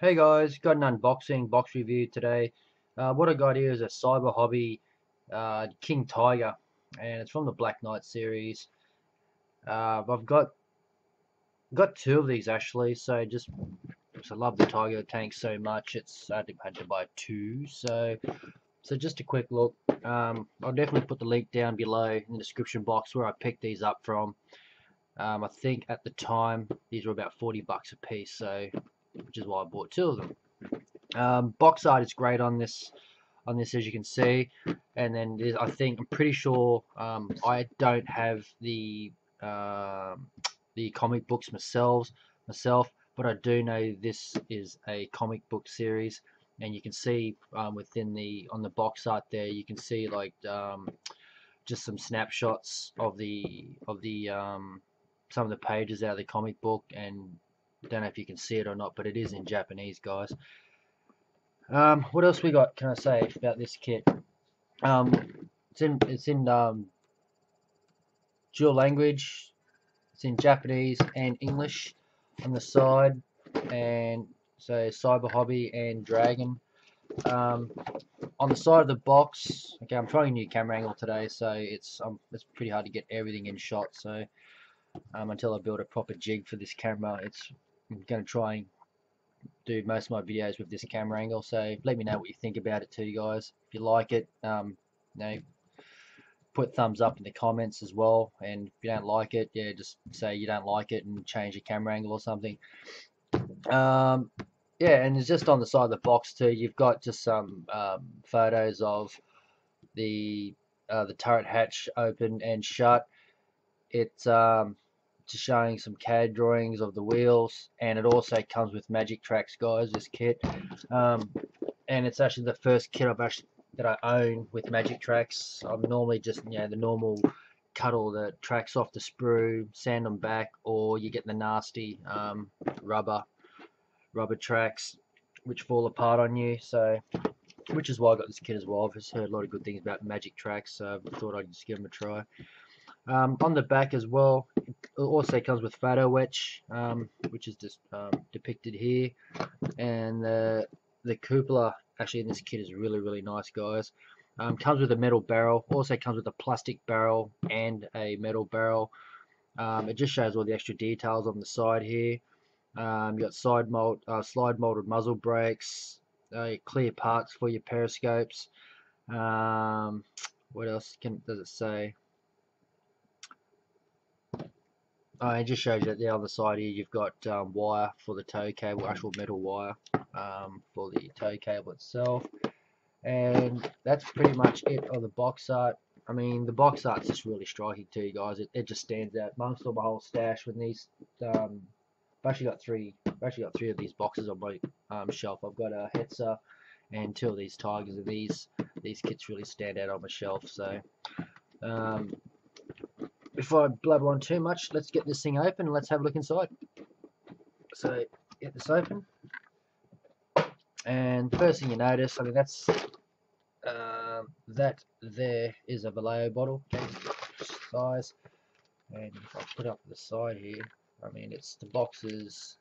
Hey guys, got an unboxing box review today. What I got here is a Cyber Hobby King Tiger, and it's from the Black Knight series. I've got two of these actually, so just I love the Tiger tank so much. I had to buy two. So just a quick look. I'll definitely put the link down below in the description box where I picked these up from. I think at the time these were about 40 bucks a piece, so which is why I bought two of them. Box art is great on this as you can see, and then I'm pretty sure I don't have the comic books myself, but I do know this is a comic book series, and you can see within on the box art there, you can see like just some snapshots of the some of the pages out of the comic book, and I don't know if you can see it or not, but it is in Japanese, guys. What else we got? Can I say about this kit? It's in dual language. It's in Japanese and English on the side, and so Cyber Hobby and Dragon. Um, on the side of the box, okay, I'm trying a new camera angle today, so it's pretty hard to get everything in shot. So until I build a proper jig for this camera, I'm going to try and do most of my videos with this camera angle. So let me know what you think about it too, guys. If you like it, put thumbs up in the comments as well. And if you don't like it, yeah, just say you don't like it and change the camera angle or something. Yeah, and it's just on the side of the box too. You've got just some photos of the turret hatch open and shut. It's just showing some CAD drawings of the wheels, and it also comes with Magic Tracks, guys. This kit, and it's actually the first kit that I own with Magic Tracks. I'm normally just the normal cut all the tracks off the sprue, sand them back, or you get the nasty rubber tracks which fall apart on you. So, which is why I got this kit as well. I've just heard a lot of good things about Magic Tracks, so I thought I'd just give them a try. On the back as well, it also comes with photo etch, which is just depicted here, and the cupola actually in this kit is really nice, guys. Comes with a metal barrel, also comes with a plastic barrel and a metal barrel. It just shows all the extra details on the side here. You got slide molded muzzle brakes, clear parts for your periscopes. What else does it say? It just shows you that the other side here you've got wire for the tow cable, actual metal wire for the tow cable itself. And that's pretty much it of the box art. I mean, the box art's just really striking too, guys. It just stands out amongst all my whole stash with these. I've actually got three of these boxes on my shelf. I've got a Hetzer and two of these Tigers, and these kits really stand out on my shelf. So before I blabber on too much, let's get this thing open and let's have a look inside. So get this open, and the first thing you notice, I mean, that there is a Vallejo bottle, okay, size, and if I put up the side here, I mean, the box is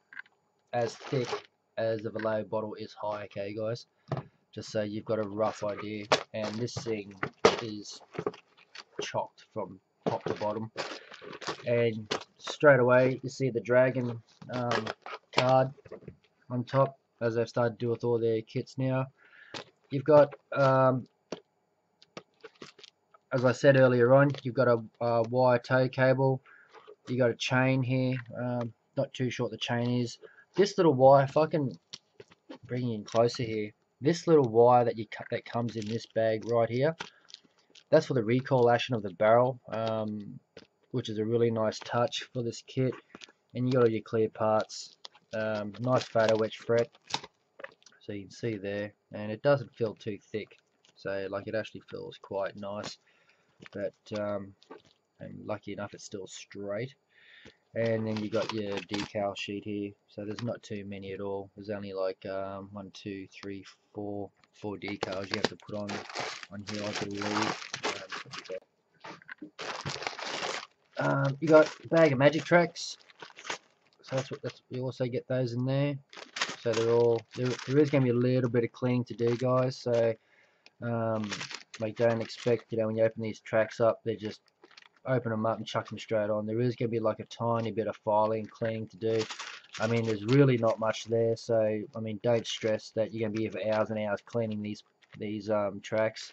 as thick as the Vallejo bottle is high, okay, guys, just so you've got a rough idea. And this thing is chocked from top to bottom, and straight away you see the Dragon card on top, as they've started to do with all their kits now. You've got as I said earlier on, you've got a wire tow cable. You got a chain here. Not too sure what the chain is. This little wire, if I can bring you in closer here, this little wire that comes in this bag right here, that's for the recoil action of the barrel, which is a really nice touch for this kit. And you got all your clear parts. Nice photo etch fret, so you can see there, and it doesn't feel too thick. So like it actually feels quite nice. But I'm lucky enough it's still straight. And then you got your decal sheet here, so there's not too many at all. There's only like 1, 2, 3, 4 decals you have to put on here, I believe. You got a bag of Magic Tracks, so you also get those in there. so they're all there is going to be a little bit of cleaning to do, guys. So like, don't expect, you know, when you open these tracks up, they just open them up and chuck them straight on. There is going to be like a tiny bit of filing and cleaning to do. I mean, there's really not much there, so I mean, don't stress that you're going to be here for hours and hours cleaning these tracks.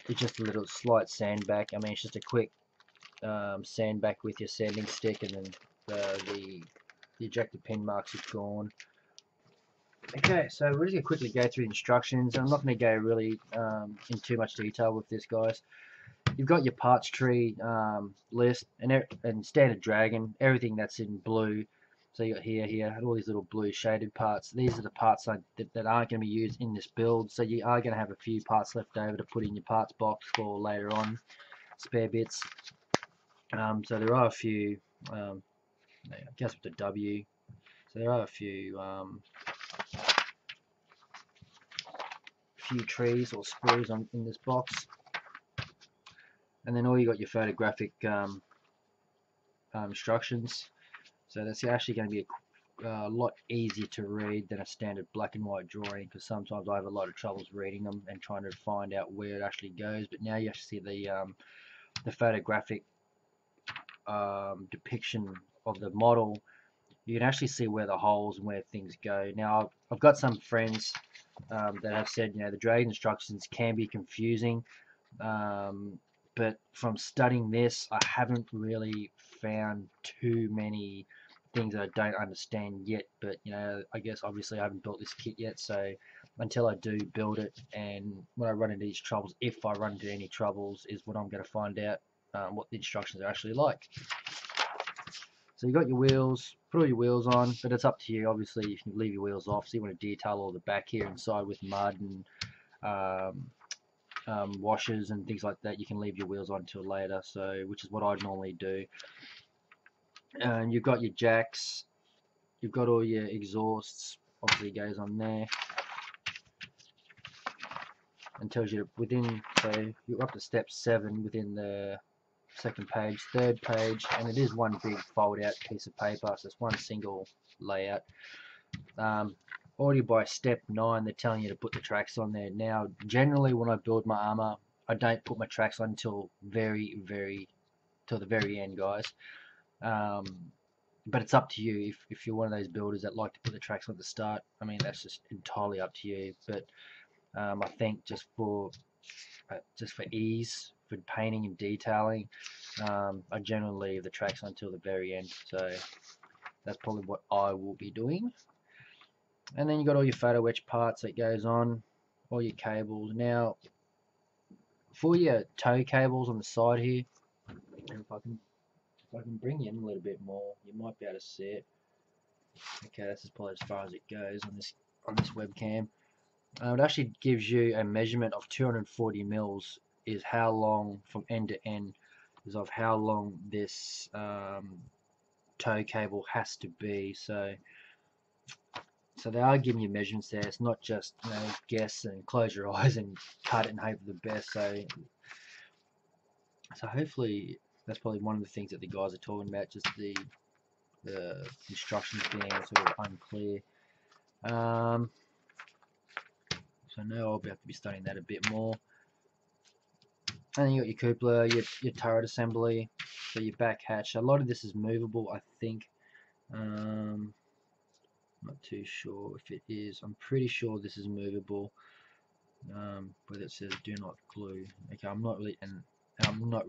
It's just a little slight sand back. I mean, it's just a quick sand back with your sanding stick, and then the ejector pin marks are gone. Okay, so we're just going to quickly go through the instructions. I'm not going to go really in too much detail with this, guys. You've got your parts tree list and standard Dragon, everything that's in blue. So you got here, and all these little blue shaded parts. These are the parts that aren't going to be used in this build. So you are going to have a few parts left over to put in your parts box for later on, spare bits. So there are a few, I guess with the W. So there are a few trees or screws in this box. And then all you got your photographic instructions. So that's actually going to be a lot easier to read than a standard black and white drawing, because sometimes I have a lot of troubles reading them and trying to find out where it actually goes. But now you actually see the photographic depiction of the model. You can actually see where the holes and where things go. Now I've got some friends that have said, you know, the Dragon instructions can be confusing. But from studying this, I haven't really found too many things that I don't understand yet. But, you know, I guess obviously I haven't built this kit yet, so until I do build it, and when I run into these troubles, if I run into any troubles, is when I'm going to find out what the instructions are actually like. So you got your wheels, put all your wheels on, but it's up to you. Obviously, you can leave your wheels off, so you want to detail all the back here inside with mud and washers and things like that. You can leave your wheels on until later, so which is what I normally do. And you've got your jacks, you've got all your exhausts, obviously goes on there, and tells you within, so you're up to step 7 within the second page, third page, and it is one big fold out piece of paper, so it's one single layout. Already by step 9 they're telling you to put the tracks on there. Now generally when I build my armor, I don't put my tracks on until till the very end, guys. But it's up to you. If you're one of those builders that like to put the tracks on at the start, I mean, that's just entirely up to you. But I think just for ease, for painting and detailing, I generally leave the tracks until the very end, so that's probably what I will be doing. And then you got all your photo etch parts that goes on, all your cables. Now for your tow cables on the side here, and if I can bring you in a little bit more, you might be able to see it. Okay, this is probably as far as it goes on this webcam. It actually gives you a measurement of 240 mils is how long from end to end, is of how long this tow cable has to be. So they are giving you measurements there. It's not just, you know, guess and close your eyes and cut it and hope for the best. So hopefully that's probably one of the things that the guys are talking about, just the instructions being sort of unclear. So now I'll have to be studying that a bit more. And you got your cupola, your turret assembly, so your back hatch. A lot of this is movable, I think. Not too sure if it is. I'm pretty sure this is movable. Whether it says do not glue. Okay, I'm not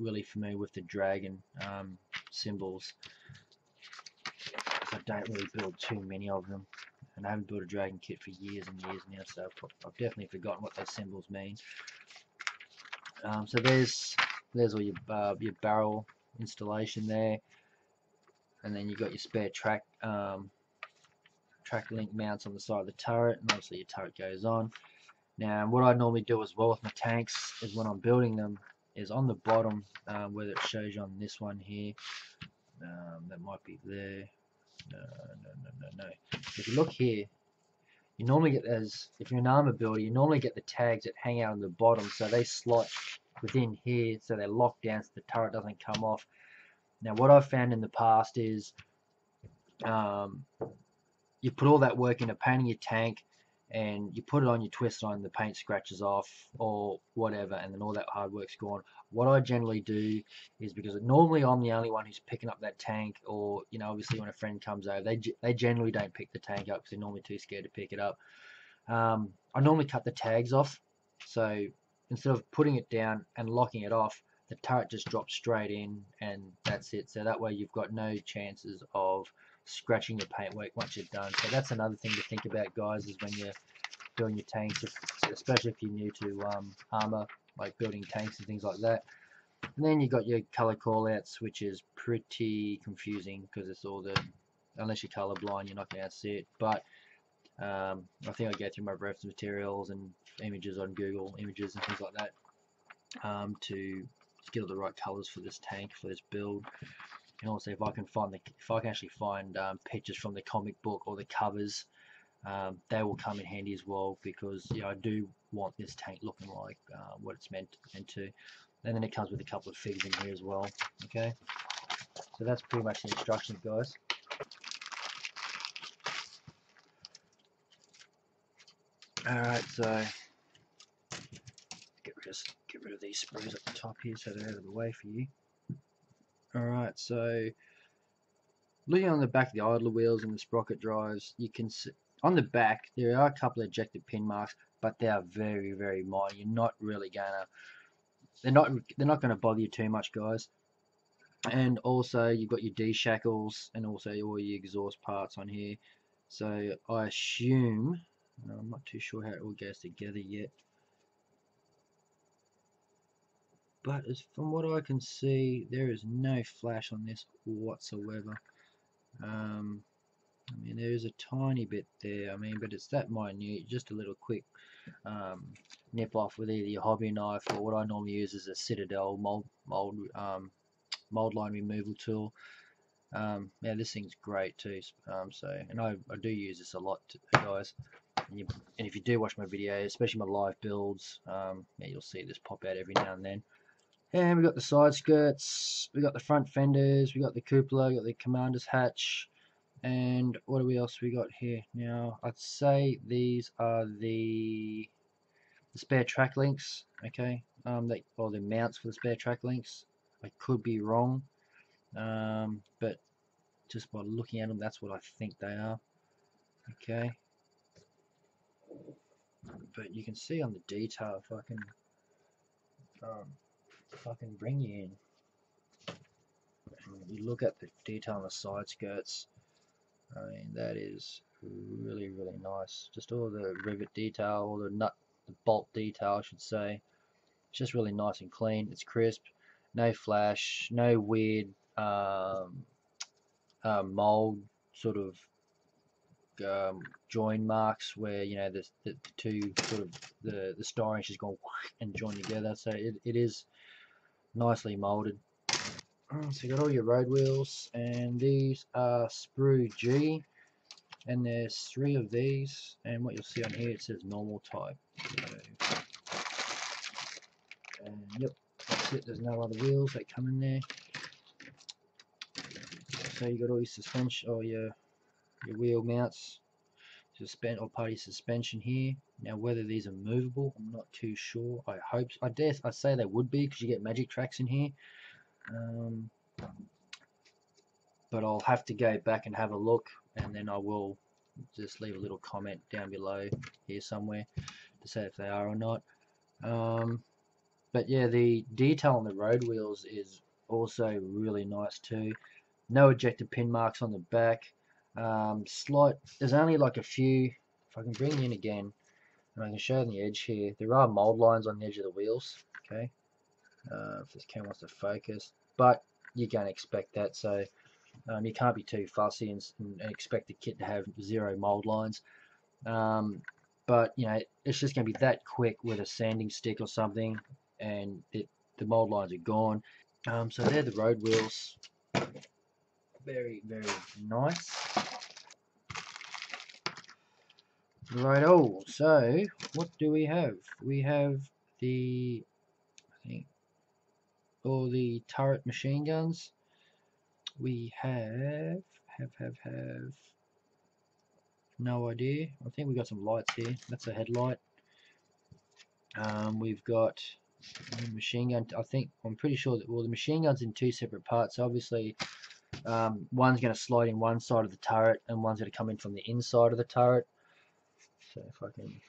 really familiar with the Dragon symbols, I don't really build too many of them, and I haven't built a Dragon kit for years and years now, so I've definitely forgotten what those symbols mean. So there's all your barrel installation there, and then you've got your spare track link mounts on the side of the turret, and obviously your turret goes on. Now what I normally do as well with my tanks is when I'm building them is on the bottom, whether it shows you on this one here, that might be there. No. If you look here, you normally get, as if you're an armor builder, you normally get the tags that hang out on the bottom, so they slot within here, so they're locked down so the turret doesn't come off. Now what I've found in the past is you put all that work into painting your tank, and you put it on, you twist on, the paint scratches off or whatever, and then all that hard work's gone. What I generally do is, because normally I'm the only one who's picking up that tank, or obviously when a friend comes over, they generally don't pick the tank up because they're normally too scared to pick it up. I normally cut the tags off, so instead of putting it down and locking it off, the turret just drops straight in, and that's it. So that way you've got no chances of scratching your paintwork once you're done. So that's another thing to think about, guys, is when you're doing your tanks, especially if you're new to armor, like building tanks and things like that. And then you got your color callouts, which is pretty confusing because it's all unless you're colorblind, you're not going to see it. But I think I go through my reference materials and images on Google Images and things like that to get all the right colors for this tank, for this build. And also, if I can actually find pictures from the comic book or the covers, they will come in handy as well, because I do want this tank looking like what it's meant to. And then it comes with a couple of figures in here as well. Okay, so that's pretty much the instructions, guys. Alright, so get rid of these sprues at the top here so they're out of the way for you. Alright, so looking on the back of the idler wheels and the sprocket drives, you can see on the back there are a couple of ejected pin marks, but they are very, very minor. You're not really gonna, they're not gonna bother you too much, guys. And also you've got your D shackles and also all your exhaust parts on here. So I assume, I'm not too sure how it all goes together yet, but as from what I can see, there is no flash on this whatsoever. I mean, there is a tiny bit there, but it's that minute, just a little quick nip off with either your hobby knife, or what I normally use is a Citadel mold line removal tool. Yeah, this thing's great too. And I do use this a lot, guys. And if you do watch my videos, especially my live builds, yeah, you'll see this pop out every now and then. And we got the side skirts, we got the front fenders, we got the cupola, we got the commander's hatch, and what else we got here? Now, I'd say these are the spare track links, okay? Or the mounts for the spare track links. I could be wrong, but just by looking at them, that's what I think they are, okay? But you can see on the detail, if I can bring you in, and you look at the detail on the side skirts. I mean, that is really, really nice. Just all the rivet detail, all the bolt detail, I should say. It's just really nice and clean. It's crisp, no flash, no weird mold sort of join marks where the two sort of the styrene has gone and joined together. So it is nicely molded. So you got all your road wheels, and these are Sprue G, and there's 3 of these, and what you'll see on here, it says normal type. So, and yep, that's it. There's no other wheels that come in there. So you got all your suspension, or your wheel mounts, or party suspension here. Now whether these are movable, I'm not too sure. I say they would be, because you get magic tracks in here. But I'll have to go back and have a look, and then I will just leave a little comment down below here somewhere to say if they are or not. But yeah, the detail on the road wheels is also really nice too. No ejected pin marks on the back. There's only like a few. If I can bring you in again, and I can show on the edge here, there are mold lines on the edge of the wheels. Okay, if this camera wants to focus, but you can't expect that. So you can't be too fussy and expect the kit to have 0 mold lines. But it's just going to be that quick with a sanding stick or something, and the mold lines are gone. So they're the road wheels. Very, very nice. Right. Oh, so what do we have? We have all the turret machine guns. We have, have no idea. I think we got some lights here. That's a headlight. We've got a machine gun. I'm pretty sure that, well, the machine gun's in two separate parts. So obviously, one's going to slide in one side of the turret, and one's going to come in from the inside of the turret. So if I can,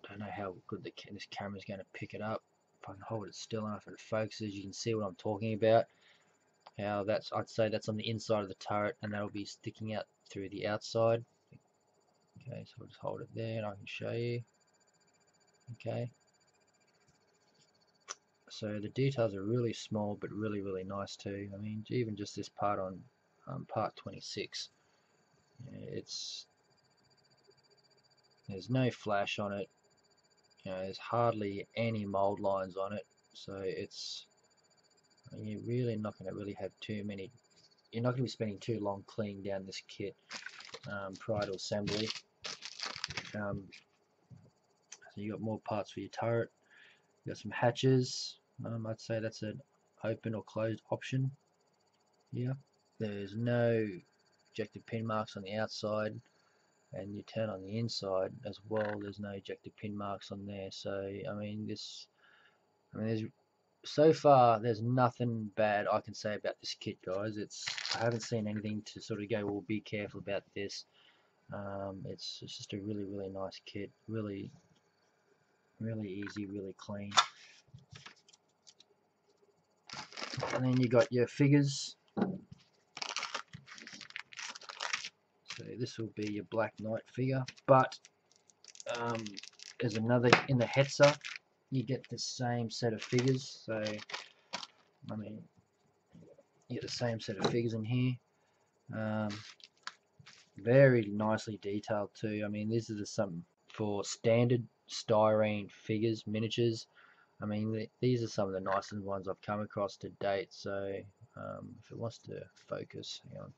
don't know how good this camera's going to pick it up. If I can hold it still enough and it focuses, you can see what I'm talking about. How I'd say that's on the inside of the turret, and that'll be sticking out through the outside. Okay, so I'll just hold it there and I can show you. Okay, so the details are really small but really nice too. I mean, even just this part on part 26, there's no flash on it. There's hardly any mold lines on it, so you're really not going to really have too many. You're not going to be spending too long cleaning down this kit prior to assembly. So you got more parts for your turret. You got some hatches. I'd say that's an open or closed option here. There's no ejector pin marks on the outside, and you turn on the inside as well. There's no ejector pin marks on there. So so far there's nothing bad I can say about this kit, guys. I haven't seen anything to sort of go, well, be careful about this. It's just a really nice kit. Really easy, really clean. And then you got your figures. So this will be your Black Knight figure, but there's another in the Hetzer. You get the same set of figures. So I mean, you get the same set of figures in here. Very nicely detailed too. I mean, this is some for standard styrene figures, miniatures. I mean, these are some of the nicest ones I've come across to date. So if it wants to focus, hang on.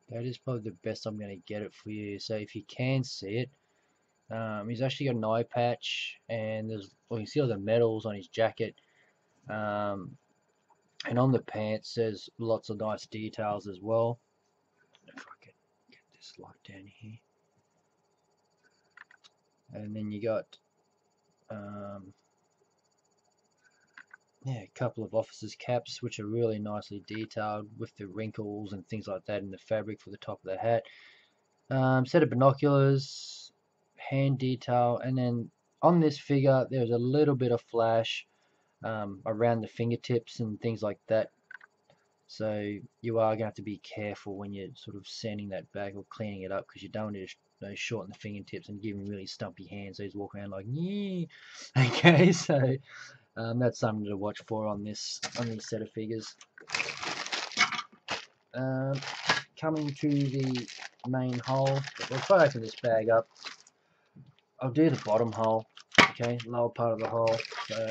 That is probably the best I'm going to get it for you. So if you can see it, he's actually got an eye patch, and you can see all the medals on his jacket, and on the pants there's lots of nice details as well. If I can get this light down here, and then you got a couple of officers' caps, which are really nicely detailed with the wrinkles and things like that in the fabric for the top of the hat. Set of binoculars, hand detail, and then on this figure there's a little bit of flash around the fingertips and things like that. So you are going to have to be careful when you're sort of sanding that back or cleaning it up, because you don't want to shorten the fingertips and give him really stumpy hands so he's walking around like, yeah. Okay, so that's something to watch for on this set of figures. Coming to the main hull, we'll try to open this bag up. I'll do the bottom hull, okay, lower part of the hull. So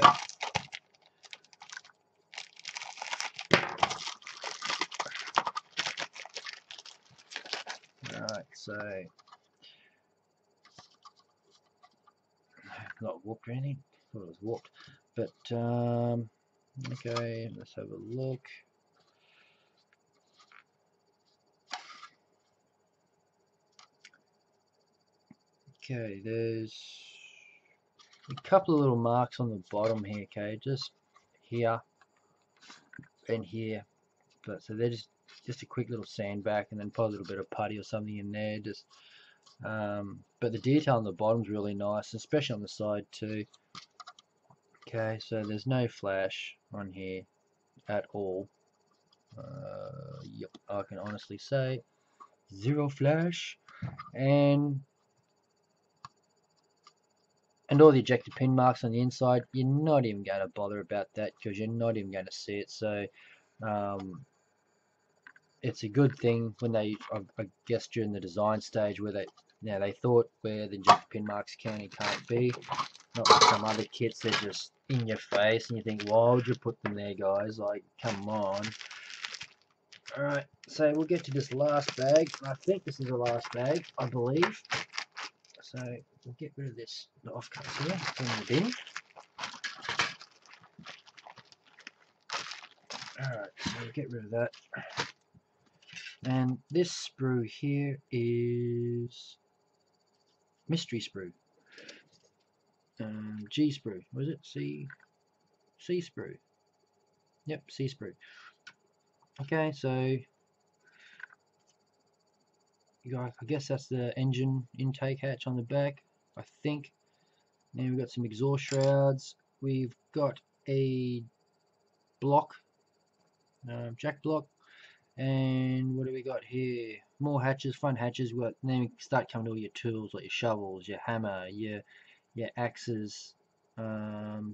alright, so not warped or anything. Thought it was warped, but okay, let's have a look. Okay, there's a couple of little marks on the bottom here, okay, just here and here, but so they're just a quick little sandback, and then put a little bit of putty or something in there, just but the detail on the bottom's really nice, especially on the side too. Okay, so there's no flash on here at all. Yep, I can honestly say zero flash, and all the ejector pin marks on the inside, you're not even going to bother about that because you're not even going to see it. So it's a good thing when I guess during the design stage where they thought where the ejector pin marks can and can't be. Not like some other kits, they're just in your face and you think, why would you put them there, guys? Like, come on. Alright, so we'll get to this last bag. I think this is the last bag, I believe. So So we'll get rid of this, the offcuts here, in the bin. Alright, so we'll get rid of that. And this sprue here is mystery sprue. G sprue, was it? C sprue. Yep, C sprue. Okay, so you got, I guess that's the engine intake hatch on the back, I think. Then we've got some exhaust shrouds. We've got a block, jack block, and what do we got here? More hatches, front hatches. Then we start coming to all your tools, like your shovels, your hammer, your axes,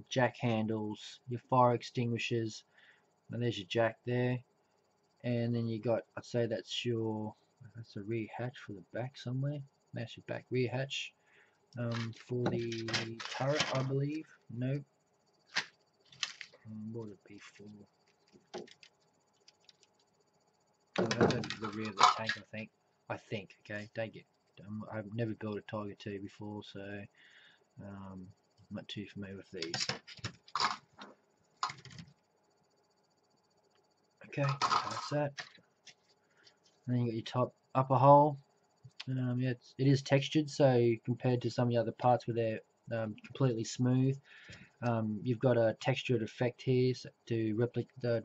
jack handles, your fire extinguishers, and there's your jack there. And then you got, I'd say that's a rear hatch for the back somewhere. That's your back rear hatch for the turret, I believe. No. What would it be for? The rear of the tank, I think. Okay, don't get. I've never built a Tiger II before, so I'm not too familiar with these. Okay, that's that. And then you got your top upper hole. Yeah, it is textured, so compared to some of the other parts where they're completely smooth, you've got a textured effect here to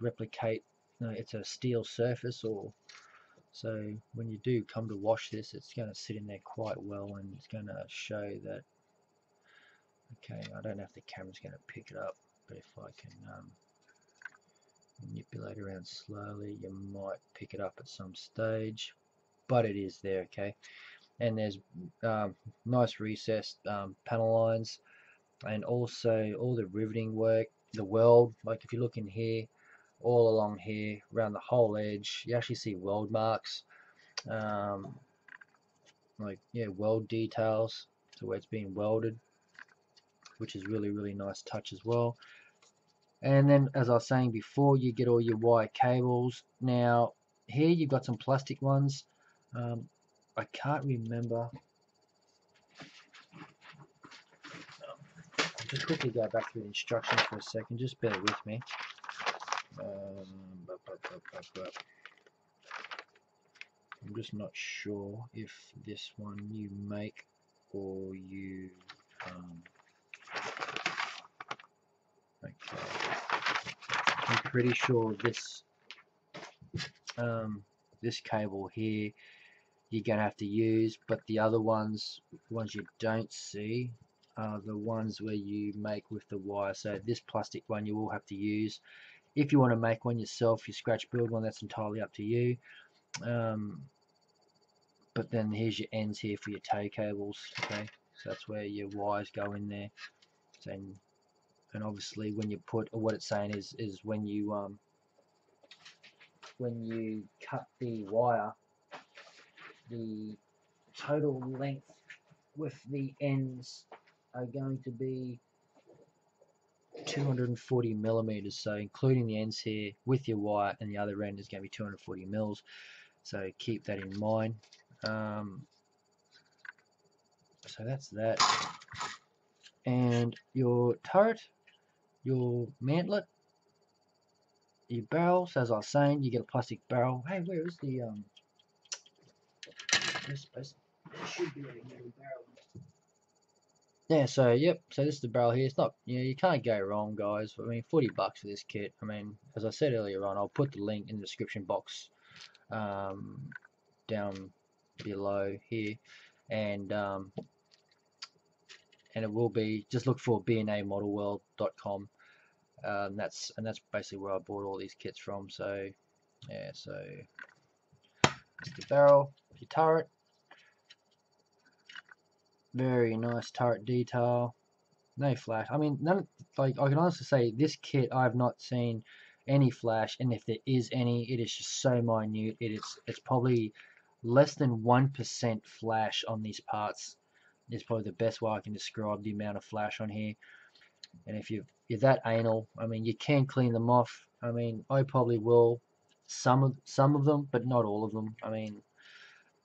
replicate. It's a steel surface, so when you do come to wash this, it's going to sit in there quite well, and it's going to show that. Okay, I don't know if the camera's going to pick it up, but if I can manipulate around slowly, you might pick it up at some stage, but it is there. Okay, and there's nice recessed panel lines, and also all the riveting work, the weld, like if you look in here, all along here around the whole edge, you actually see weld marks, weld details to where it's being welded, which is really nice touch as well. And then, as I was saying before, you get all your wire cables. Now here you've got some plastic ones. I can't remember. I'll just quickly go back through the instructions for a second, just bear with me. I'm just not sure if this one you make or you okay. I'm pretty sure this this cable here you're gonna have to use, but the other ones you don't see are the ones where you make with the wire. So this plastic one you will have to use. If you want to make one yourself, you scratch build one, that's entirely up to you. But then here's your ends here for your tow cables. Okay, so that's where your wires go in there. So, and obviously when you put, or what it's saying is when you cut the wire, the total length with the ends are going to be 240 millimeters, so including the ends here with your wire, and the other end is going to be 240 mils, so keep that in mind. So that's that. And your turret, your mantlet, your barrels, as I was saying, you get a plastic barrel. Hey, where is the this place? There should be a metal barrel. Yeah, so yep, so this is the barrel here. It's not, you can't go wrong, guys. I mean, $40 for this kit. I mean, as I said earlier on, I'll put the link in the description box down below here, and it will be, just look for bnamodelworld.com. That's basically where I bought all these kits from. So yeah, so it's the barrel, your turret. Very nice turret detail. No flash. I mean, I can honestly say this kit I've not seen any flash, and if there is any, it is just so minute. It's probably less than 1% flash on these parts. Is probably the best way I can describe the amount of flash on here. And if you're that anal, I mean, you can clean them off. I mean, I probably will some of them, but not all of them. I mean,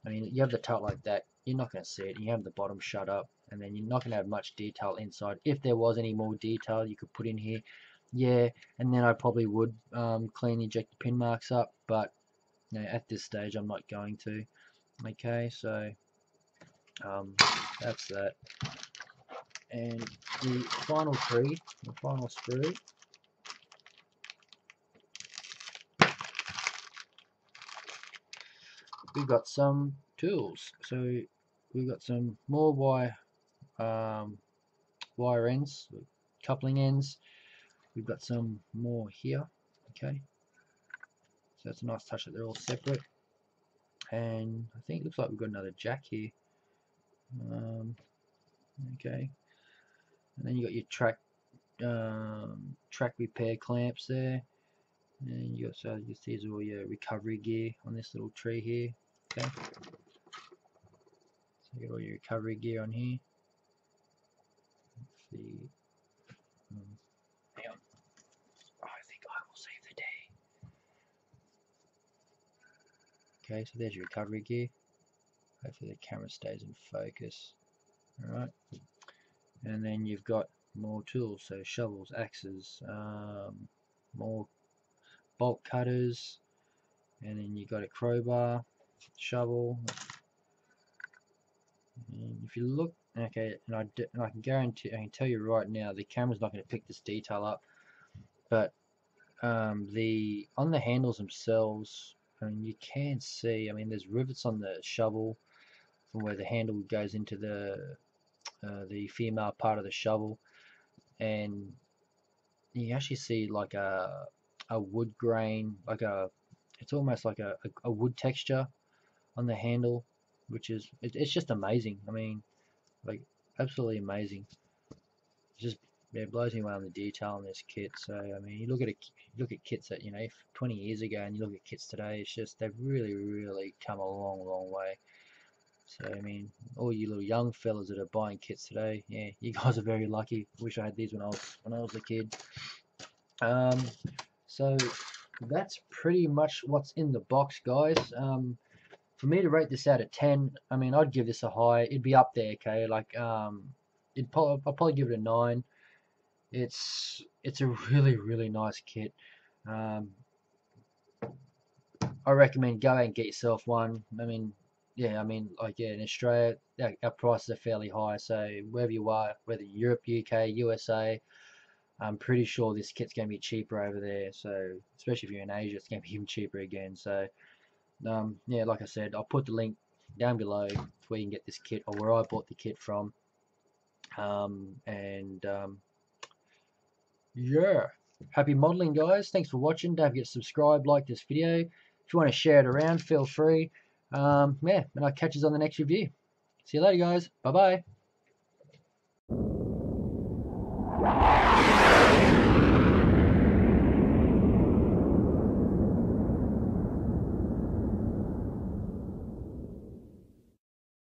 you have the turret like that. you're not going to see it. You have the bottom shut up, and then you're not going to have much detail inside. If there was any more detail you could put in here, yeah, and then I probably would clean the ejector pin marks up, but you know, at this stage I'm not going to. Okay, so that's that. And the final tree, the final sprue, we've got some tools. So we've got some more wire ends, coupling ends. We've got some more here. Okay, so that's a nice touch that they're all separate. And I think it looks like we've got another jack here. Okay, and then you got your track repair clamps there, and you also just these all your recovery gear on this little tree here. Okay, so you got all your recovery gear on here. Let's see, hang on. Oh, I think I will save the day. Okay, so there's your recovery gear. Hopefully the camera stays in focus. Alright, and then you've got more tools, so shovels, axes, more bolt cutters, and then you got a crowbar, shovel. And if you look, okay, and I can guarantee, I can tell you right now, the camera's not going to pick this detail up, but on the handles themselves, I mean, you can see, I mean, there's rivets on the shovel from where the handle goes into the female part of the shovel, and you actually see like a wood grain, like it's almost like a wood texture on the handle, which is it's just amazing. I mean, like absolutely amazing. It blows me away on the detail on this kit. So I mean, you look at kits that 20 years ago, and you look at kits today. It's just they've really come a long way. So I mean, all you little young fellas that are buying kits today, yeah, you guys are very lucky. Wish I had these when I was a kid. So that's pretty much what's in the box, guys. For me to rate this out of 10, I mean, I'd give this a high. It'd be up there, okay? Like, I'll probably give it a 9. It's a really nice kit. I recommend go out and get yourself one. I mean, yeah, in Australia, our prices are fairly high. So wherever you are, whether Europe, UK, USA, I'm pretty sure this kit's going to be cheaper over there. So especially if you're in Asia, it's going to be even cheaper again. So yeah, like I said, I'll put the link down below where you can get this kit, or where I bought the kit from. Yeah, happy modeling, guys. Thanks for watching. Don't forget to subscribe, like this video. If you want to share it around, feel free. Yeah, and I'll catch you on the next review. See you later, guys. Bye bye.